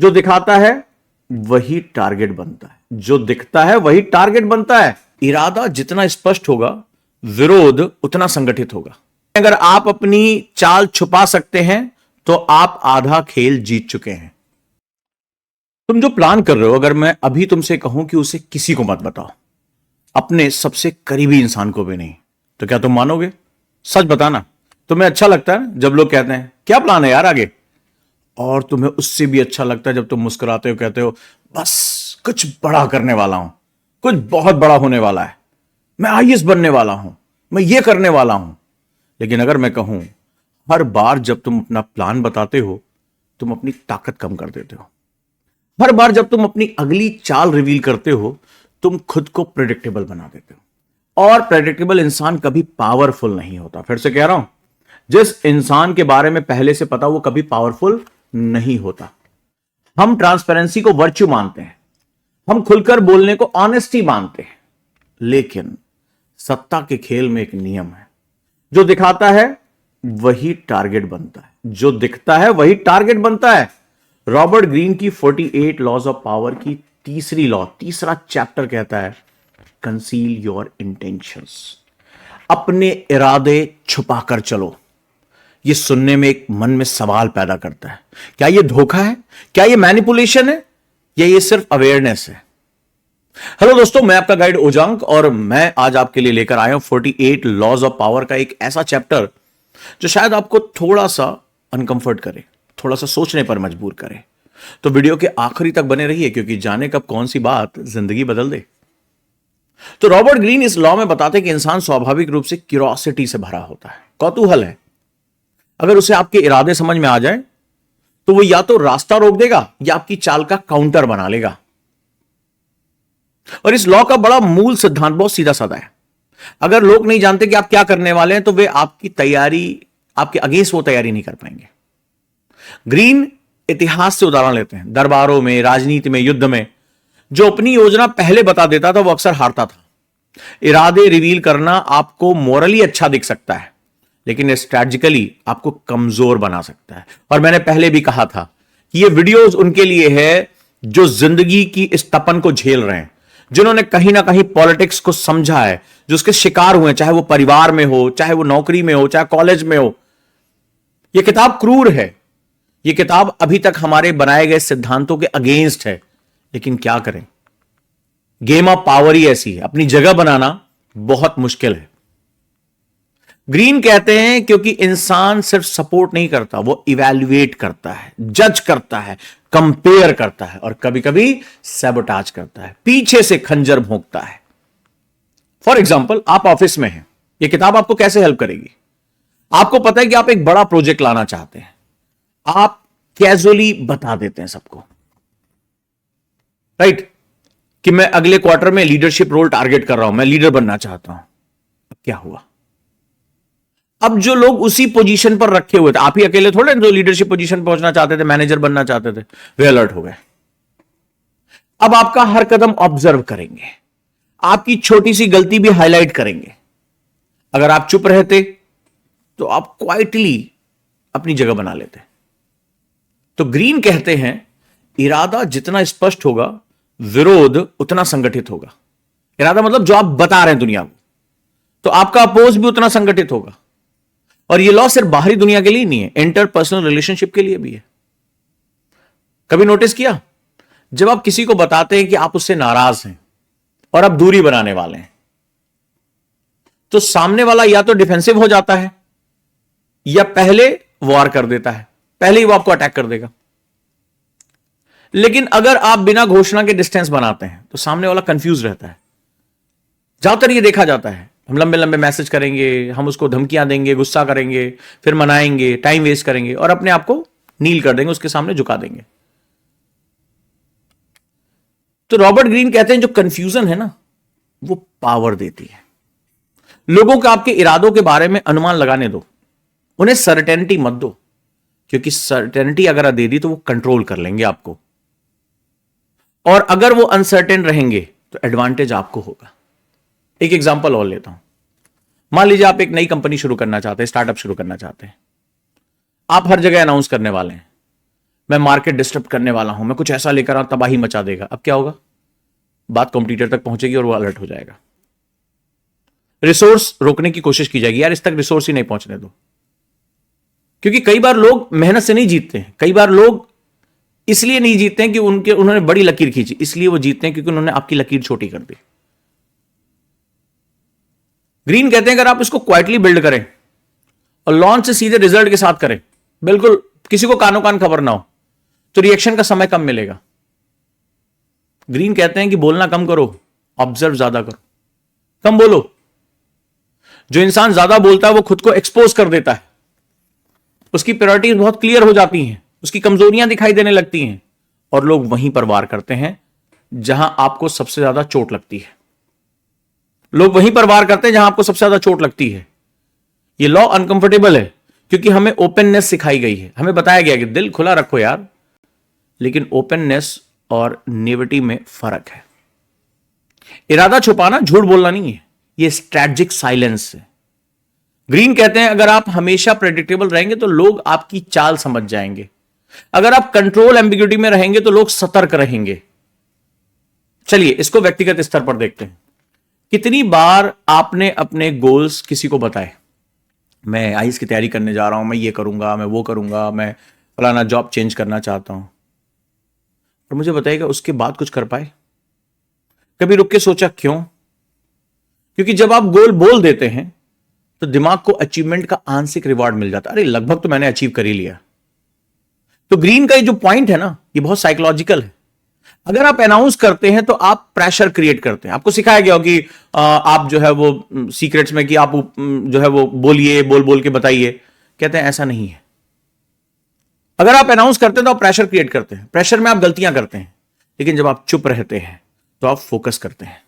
जो दिखाता है वही टारगेट बनता है, जो दिखता है वही टारगेट बनता है। इरादा जितना स्पष्ट होगा, विरोध उतना संगठित होगा। अगर आप अपनी चाल छुपा सकते हैं तो आप आधा खेल जीत चुके हैं। तुम जो प्लान कर रहे हो, अगर मैं अभी तुमसे कहूं कि उसे किसी को मत बताओ, अपने सबसे करीबी इंसान को भी नहीं, तो क्या तुम मानोगे? सच बताना। तुम्हें अच्छा लगता है जब लोग कहते हैं क्या प्लान है यार आगे, और तुम्हें उससे भी अच्छा लगता है जब तुम मुस्कुराते हो, कहते हो बस कुछ बड़ा करने वाला हूं, कुछ बहुत बड़ा होने वाला है, मैं आईएएस बनने वाला हूं, मैं ये करने वाला हूं। लेकिन अगर मैं कहूं, हर बार जब तुम अपना प्लान बताते हो, तुम अपनी ताकत कम कर देते हो। हर बार जब तुम अपनी अगली चाल रिवील करते हो, तुम खुद को प्रेडिक्टेबल बना देते हो। और प्रेडिक्टेबल इंसान कभी पावरफुल नहीं होता। फिर से कह रहा हूं, जिस इंसान के बारे में पहले से पता, वो कभी पावरफुल नहीं होता। हम ट्रांसपेरेंसी को वर्च्यू मानते हैं, हम खुलकर बोलने को ऑनेस्टी मानते हैं, लेकिन सत्ता के खेल में एक नियम है, जो दिखाता है वही टारगेट बनता है, जो दिखता है वही टारगेट बनता है। रॉबर्ट ग्रीन की 48 लॉज ऑफ पावर की तीसरी लॉ, तीसरा चैप्टर कहता है, कंसील योर इंटेंशंस। अपने इरादे छुपाकर चलो। यह सुनने में एक मन में सवाल पैदा करता है, क्या यह धोखा है, क्या यह मैनिपुलेशन है, या यह सिर्फ अवेयरनेस है? हेलो दोस्तों, मैं आपका गाइड ओजांक, और मैं आज आपके लिए लेकर आया हूं 48 लॉज ऑफ पावर का एक ऐसा चैप्टर जो शायद आपको थोड़ा सा अनकंफर्ट करे, थोड़ा सा सोचने पर मजबूर करे। तो वीडियो के आखिरी तक बने रहिए, क्योंकि जाने कब कौन सी बात जिंदगी बदल दे। तो रॉबर्ट ग्रीन इस लॉ में बताते हैं कि इंसान स्वाभाविक रूप से क्यूरियोसिटी से भरा होता है, कौतूहल है। अगर उसे आपके इरादे समझ में आ जाए तो वो या तो रास्ता रोक देगा या आपकी चाल का काउंटर बना लेगा। और इस लॉ का बड़ा मूल सिद्धांत बहुत सीधा साधा है। अगर लोग नहीं जानते कि आप क्या करने वाले हैं, तो वे आपकी तैयारी, आपके अगेंस्ट वो तैयारी नहीं कर पाएंगे। ग्रीन इतिहास से उदाहरण लेते हैं। दरबारों में, राजनीति में, युद्ध में जो अपनी योजना पहले बता देता था, वो अक्सर हारता था। इरादे रिवील करना आपको मोरली अच्छा दिख सकता है, लेकिन स्ट्रैटेजिकली आपको कमजोर बना सकता है। और मैंने पहले भी कहा था कि ये वीडियोस उनके लिए है जो जिंदगी की इस तपन को झेल रहे हैं, जिन्होंने कहीं ना कहीं पॉलिटिक्स को समझा है, जो उसके शिकार हुए, चाहे वो परिवार में हो, चाहे वो नौकरी में हो, चाहे कॉलेज में हो। यह किताब क्रूर है, यह किताब अभी तक हमारे बनाए गए सिद्धांतों के अगेंस्ट है, लेकिन क्या करें, गेम ऑफ पावर ही ऐसी है, अपनी जगह बनाना बहुत मुश्किल है। ग्रीन कहते हैं क्योंकि इंसान सिर्फ सपोर्ट नहीं करता, वो इवैल्यूएट करता है, जज करता है, कंपेयर करता है, और कभी कभी सैबोटाज करता है, पीछे से खंजर भोंकता है। फॉर एग्जाम्पल, आप ऑफिस में हैं, यह किताब आपको कैसे हेल्प करेगी? आपको पता है कि आप एक बड़ा प्रोजेक्ट लाना चाहते हैं, आप कैजुअली बता देते हैं सबको, राइट, कि मैं अगले क्वार्टर में लीडरशिप रोल टारगेट कर रहा हूं, मैं लीडर बनना चाहता हूं। अब क्या हुआ? अब जो लोग उसी पोजीशन पर रखे हुए थे, आप ही अकेले थोड़े जो लीडरशिप पोजीशन पहुंचना चाहते थे, मैनेजर बनना चाहते थे, वे अलर्ट हो गए। अब आपका हर कदम ऑब्जर्व करेंगे, आपकी छोटी सी गलती भी हाईलाइट करेंगे। अगर आप चुप रहते तो आप क्वाइटली अपनी जगह बना लेते। तो ग्रीन कहते हैं, इरादा जितना स्पष्ट होगा, विरोध उतना संगठित होगा। इरादा मतलब जो आप बता रहे हैं दुनिया को, तो आपका अपोज भी उतना संगठित होगा। और यह लॉ सिर्फ बाहरी दुनिया के लिए नहीं है, इंटरपर्सनल रिलेशनशिप के लिए भी है। कभी नोटिस किया, जब आप किसी को बताते हैं कि आप उससे नाराज हैं और आप दूरी बनाने वाले हैं, तो सामने वाला या तो डिफेंसिव हो जाता है या पहले वॉर कर देता है, पहले ही वो आपको अटैक कर देगा। लेकिन अगर आप बिना घोषणा के डिस्टेंस बनाते हैं तो सामने वाला कंफ्यूज रहता है। ज्यादातर ये देखा जाता है, हम लंबे लंबे मैसेज करेंगे, हम उसको धमकियां देंगे, गुस्सा करेंगे, फिर मनाएंगे, टाइम वेस्ट करेंगे और अपने आप को नील कर देंगे, उसके सामने झुका देंगे। तो रॉबर्ट ग्रीन कहते हैं जो कंफ्यूजन है ना, वो पावर देती है। लोगों को आपके इरादों के बारे में अनुमान लगाने दो, उन्हें सर्टेनिटी मत दो, क्योंकि सर्टेनिटी अगर दे दी तो वो कंट्रोल कर लेंगे आपको, और अगर वो अनसर्टेन रहेंगे तो एडवांटेज आपको होगा। एक एग्जांपल और लेता हूं। मान लीजिए आप एक नई कंपनी शुरू करना चाहते हैं, स्टार्टअप शुरू करना चाहते हैं। आप हर जगह अनाउंस करने वाले हैं, मैं मार्केट डिस्टर्ब करने वाला हूं, मैं कुछ ऐसा लेकर आऊं तबाही मचा देगा। अब क्या होगा, बात कॉम्पिटिटर तक पहुंचेगी और वो अलर्ट हो जाएगा। रिसोर्स रोकने की कोशिश की जाएगी, यार इस तक रिसोर्स ही नहीं पहुंचने दो। क्योंकि कई बार लोग मेहनत से नहीं जीतते हैं, कई बार लोग इसलिए नहीं जीतते हैं कि उन्होंने बड़ी लकीर खींची, इसलिए वो जीतते हैं क्योंकि उन्होंने आपकी लकीर छोटी कर दी। ग्रीन कहते हैं अगर आप इसको क्वाइटली बिल्ड करें और लॉन्च से सीधे रिजल्ट के साथ करें, बिल्कुल किसी को कानो कान खबर ना हो, तो रिएक्शन का समय कम मिलेगा। ग्रीन कहते हैं कि बोलना कम करो, ऑब्जर्व ज्यादा करो, कम बोलो। जो इंसान ज्यादा बोलता है वो खुद को एक्सपोज कर देता है, उसकी प्रायोरिटीज बहुत क्लियर हो जाती हैं, उसकी कमजोरियां दिखाई देने लगती हैं, और लोग वहीं पर वार करते हैं जहां आपको सबसे ज्यादा चोट लगती है। लोग वहीं पर वार करते हैं जहां आपको सबसे ज्यादा चोट लगती है। ये लॉ अनकंफर्टेबल है क्योंकि हमें ओपननेस सिखाई गई है, हमें बताया गया कि दिल खुला रखो यार, लेकिन ओपननेस और नेविटी में फर्क है। इरादा छुपाना झूठ बोलना नहीं है, ये स्ट्रैटेजिक साइलेंस है। ग्रीन कहते हैं अगर आप हमेशा प्रेडिक्टेबल रहेंगे तो लोग आपकी चाल समझ जाएंगे, अगर आप कंट्रोल एम्बिग्यूटी में रहेंगे तो लोग सतर्क रहेंगे। चलिए इसको व्यक्तिगत स्तर पर देखते हैं। कितनी बार आपने अपने गोल्स किसी को बताए, मैं आईएएस की तैयारी करने जा रहा हूं, मैं ये करूंगा, मैं वो करूंगा, मैं फलाना जॉब चेंज करना चाहता हूं, और मुझे बताइएगा उसके बाद कुछ कर पाए? कभी रुक के सोचा क्यों? क्योंकि जब आप गोल बोल देते हैं तो दिमाग को अचीवमेंट का आंशिक रिवॉर्ड मिल जाता है, अरे लगभग तो मैंने अचीव कर ही लिया। तो ग्रीन का ये जो पॉइंट है ना, ये बहुत साइकोलॉजिकल है। अगर आप अनाउंस करते हैं तो आप प्रेशर क्रिएट करते हैं। आपको सिखाया गया हो कि आप जो है वो सीक्रेट्स में कि आप जो है वो बोलिए, बोल बोल के बताइए। कहते हैं ऐसा नहीं है। अगर आप अनाउंस करते हैं तो आप प्रेशर क्रिएट करते हैं, प्रेशर में आप गलतियां करते हैं, लेकिन जब आप चुप रहते हैं तो आप फोकस करते हैं।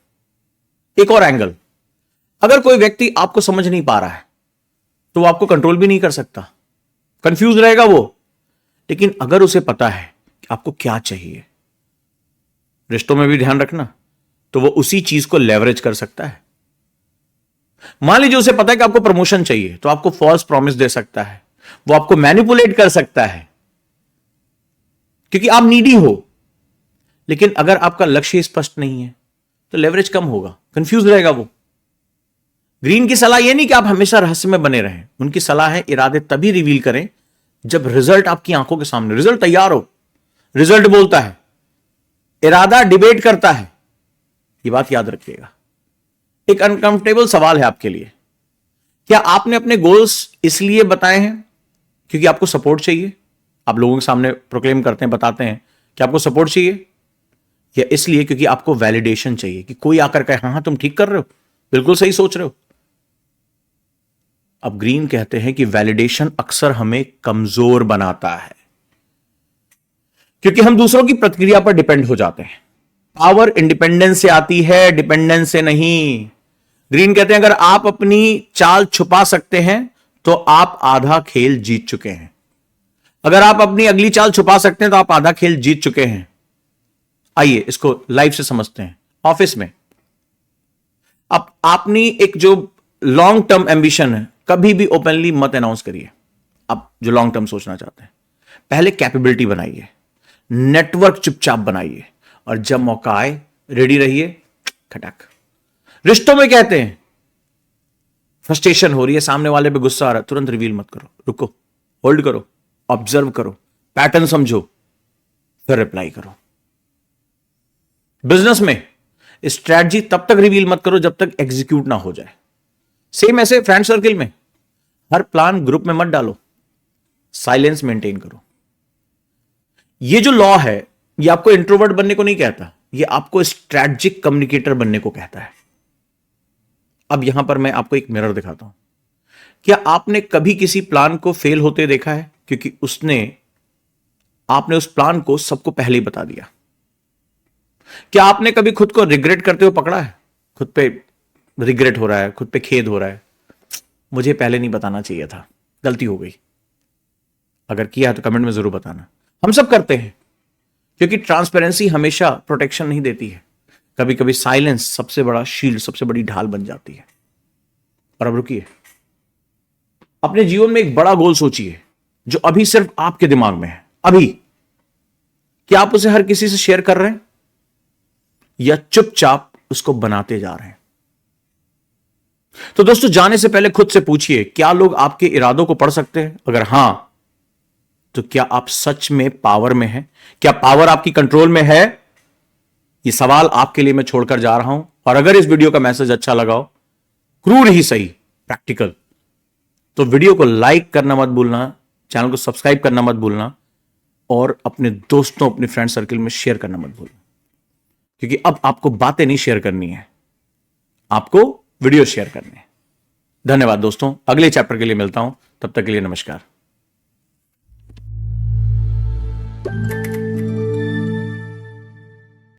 एक और एंगल, अगर कोई व्यक्ति आपको समझ नहीं पा रहा है तो वो आपको कंट्रोल भी नहीं कर सकता, कंफ्यूज रहेगा वो। लेकिन अगर उसे पता है कि आपको क्या चाहिए, रिश्तों में भी ध्यान रखना, तो वो उसी चीज को लेवरेज कर सकता है। मान लीजिए उसे पता है कि आपको प्रमोशन चाहिए, तो आपको फॉल्स प्रॉमिस दे सकता है, वो आपको मैनिपुलेट कर सकता है क्योंकि आप नीडी हो। लेकिन अगर आपका लक्ष्य स्पष्ट नहीं है तो लेवरेज कम होगा, कंफ्यूज रहेगा वो। ग्रीन की सलाह यह नहीं कि आप हमेशा रहस्य में बने रहें, उनकी सलाह है इरादे तभी रिवील करें जब रिजल्ट आपकी आंखों के सामने, रिजल्ट तैयार हो। रिजल्ट बोलता है, इरादा डिबेट करता है। यह बात याद रखिएगा। एक अनकंफर्टेबल सवाल है आपके लिए, क्या आपने अपने गोल्स इसलिए बताए हैं क्योंकि आपको सपोर्ट चाहिए? आप लोगों के सामने प्रोक्लेम करते हैं, बताते हैं कि आपको सपोर्ट चाहिए, या इसलिए क्योंकि आपको वैलिडेशन चाहिए कि कोई आकर कहे हाँ हाँ तुम ठीक कर रहे हो, बिल्कुल सही सोच रहे हो? अब ग्रीन कहते हैं कि वैलिडेशन अक्सर हमें कमजोर बनाता है क्योंकि हम दूसरों की प्रतिक्रिया पर डिपेंड हो जाते हैं। पावर इंडिपेंडेंस से आती है, डिपेंडेंस से नहीं। ग्रीन कहते हैं अगर आप अपनी चाल छुपा सकते हैं तो आप आधा खेल जीत चुके हैं। अगर आप अपनी अगली चाल छुपा सकते हैं तो आप आधा खेल जीत चुके हैं। आइए इसको लाइफ से समझते हैं। ऑफिस में अब आपने एक जो लॉन्ग टर्म एंबिशन है, कभी भी ओपनली मत अनाउंस करिए। आप जो लॉन्ग टर्म सोचना चाहते हैं, पहले कैपेबिलिटी बनाइए, नेटवर्क चुपचाप बनाइए, और जब मौका आए रेडी रहिए, खटक। रिश्तों में कहते हैं फ्रस्ट्रेशन हो रही है, सामने वाले पे गुस्सा आ रहा है, तुरंत रिवील मत करो, रुको, होल्ड करो, ऑब्जर्व करो, पैटर्न समझो, फिर रिप्लाई करो। बिजनेस में स्ट्रैटेजी तब तक रिवील मत करो जब तक एग्जीक्यूट ना हो जाए। सेम ऐसे फ्रेंड सर्कल में हर प्लान ग्रुप में मत डालो, साइलेंस मेंटेन करो। ये जो लॉ है ये आपको इंट्रोवर्ट बनने को नहीं कहता, ये आपको स्ट्रैटेजिक कम्युनिकेटर बनने को कहता है। अब यहां पर मैं आपको एक मिरर दिखाता हूं। क्या आपने कभी किसी प्लान को फेल होते देखा है क्योंकि आपने उस प्लान को सबको पहले ही बता दिया? क्या आपने कभी खुद को रिग्रेट करते हुए पकड़ा है? खुद पे रिग्रेट हो रहा है, खुद पे खेद हो रहा है, मुझे पहले नहीं बताना चाहिए था, गलती हो गई। अगर किया है तो कमेंट में जरूर बताना। हम सब करते हैं क्योंकि ट्रांसपेरेंसी हमेशा प्रोटेक्शन नहीं देती है, कभी कभी साइलेंस सबसे बड़ा शील्ड, सबसे बड़ी ढाल बन जाती है। और अब रुकिए, अपने जीवन में एक बड़ा गोल सोचिए जो अभी सिर्फ आपके दिमाग में है। अभी क्या आप उसे हर किसी से शेयर कर रहे हैं या चुपचाप उसको बनाते जा रहे हैं? तो दोस्तों, जाने से पहले खुद से पूछिए, क्या लोग आपके इरादों को पढ़ सकते हैं? अगर हां, तो क्या आप सच में पावर में हैं? क्या पावर आपकी कंट्रोल में है? ये सवाल आपके लिए मैं छोड़कर जा रहा हूं। और अगर इस वीडियो का मैसेज अच्छा लगा हो, क्रूर ही सही, प्रैक्टिकल, तो वीडियो को लाइक करना मत भूलना, चैनल को सब्सक्राइब करना मत भूलना और अपने दोस्तों, अपने फ्रेंड सर्कल में शेयर करना मत भूलना। क्योंकि अब आपको बातें नहीं शेयर करनी है, आपको वीडियो शेयर करने हैं। धन्यवाद दोस्तों, अगले चैप्टर के लिए मिलता हूं, तब तक के लिए नमस्कार।